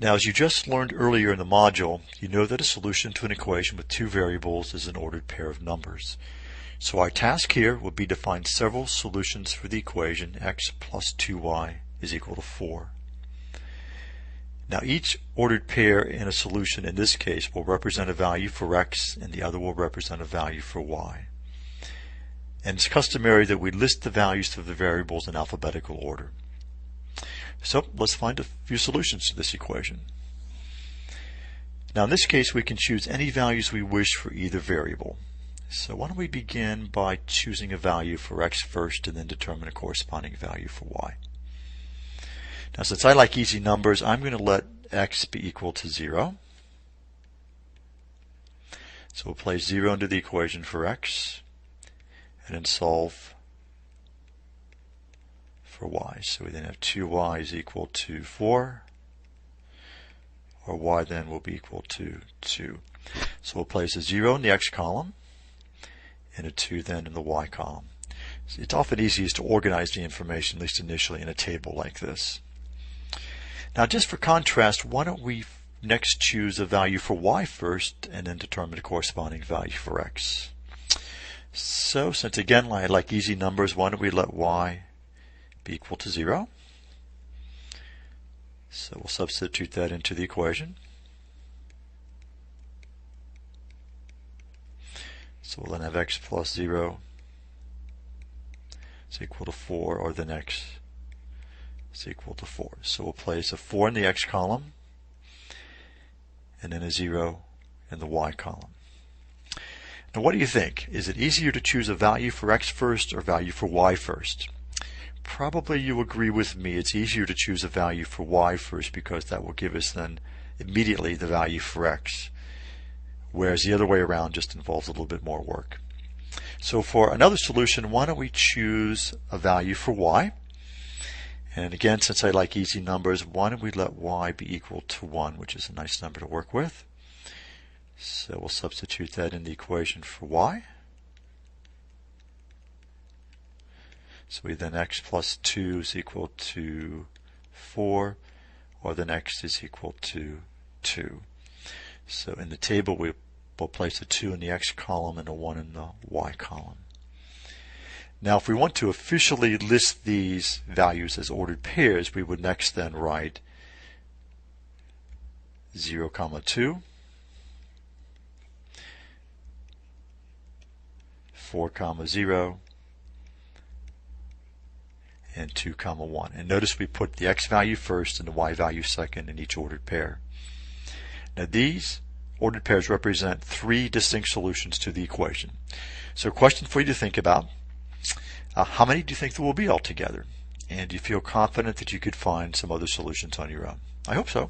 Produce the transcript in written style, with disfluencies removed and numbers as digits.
Now, as you just learned earlier in the module, you know that a solution to an equation with two variables is an ordered pair of numbers. So our task here will be to find several solutions for the equation x plus 2y is equal to 4. Now, each ordered pair in a solution in this case will represent a value for x and the other will represent a value for y. And it's customary that we list the values of the variables in alphabetical order. So let's find a few solutions to this equation. Now in this case we can choose any values we wish for either variable. So why don't we begin by choosing a value for x first and then determine a corresponding value for y. Now since I like easy numbers, I'm going to let x be equal to 0. So we'll place 0 into the equation for x and then solve for y. So we then have 2y is equal to 4, or y then will be equal to 2. So we'll place a 0 in the x column and a 2 then in the y column. So it's often easiest to organize the information, at least initially, in a table like this. Now just for contrast, why don't we next choose a value for y first and then determine the corresponding value for x. So since again I like easy numbers, why don't we let y be equal to 0. So we'll substitute that into the equation. So we'll then have x plus 0 is equal to 4, or then x is equal to 4. So we'll place a 4 in the x column and then a 0 in the y column. Now what do you think? Is it easier to choose a value for x first or value for y first? Probably you agree with me, it's easier to choose a value for y first because that will give us then immediately the value for x, whereas the other way around just involves a little bit more work. So for another solution, why don't we choose a value for y? And again, since I like easy numbers, why don't we let y be equal to 1, which is a nice number to work with. So we'll substitute that in the equation for y. So we then x plus 2 is equal to 4, or then x is equal to 2. So in the table we will place a 2 in the x column and a 1 in the y column. Now if we want to officially list these values as ordered pairs, we would next then write 0, 2, 4, 0, and 2, 1. And notice we put the x value first and the y value second in each ordered pair. Now these ordered pairs represent three distinct solutions to the equation. So a question for you to think about. How many do you think there will be altogether? And do you feel confident that you could find some other solutions on your own? I hope so.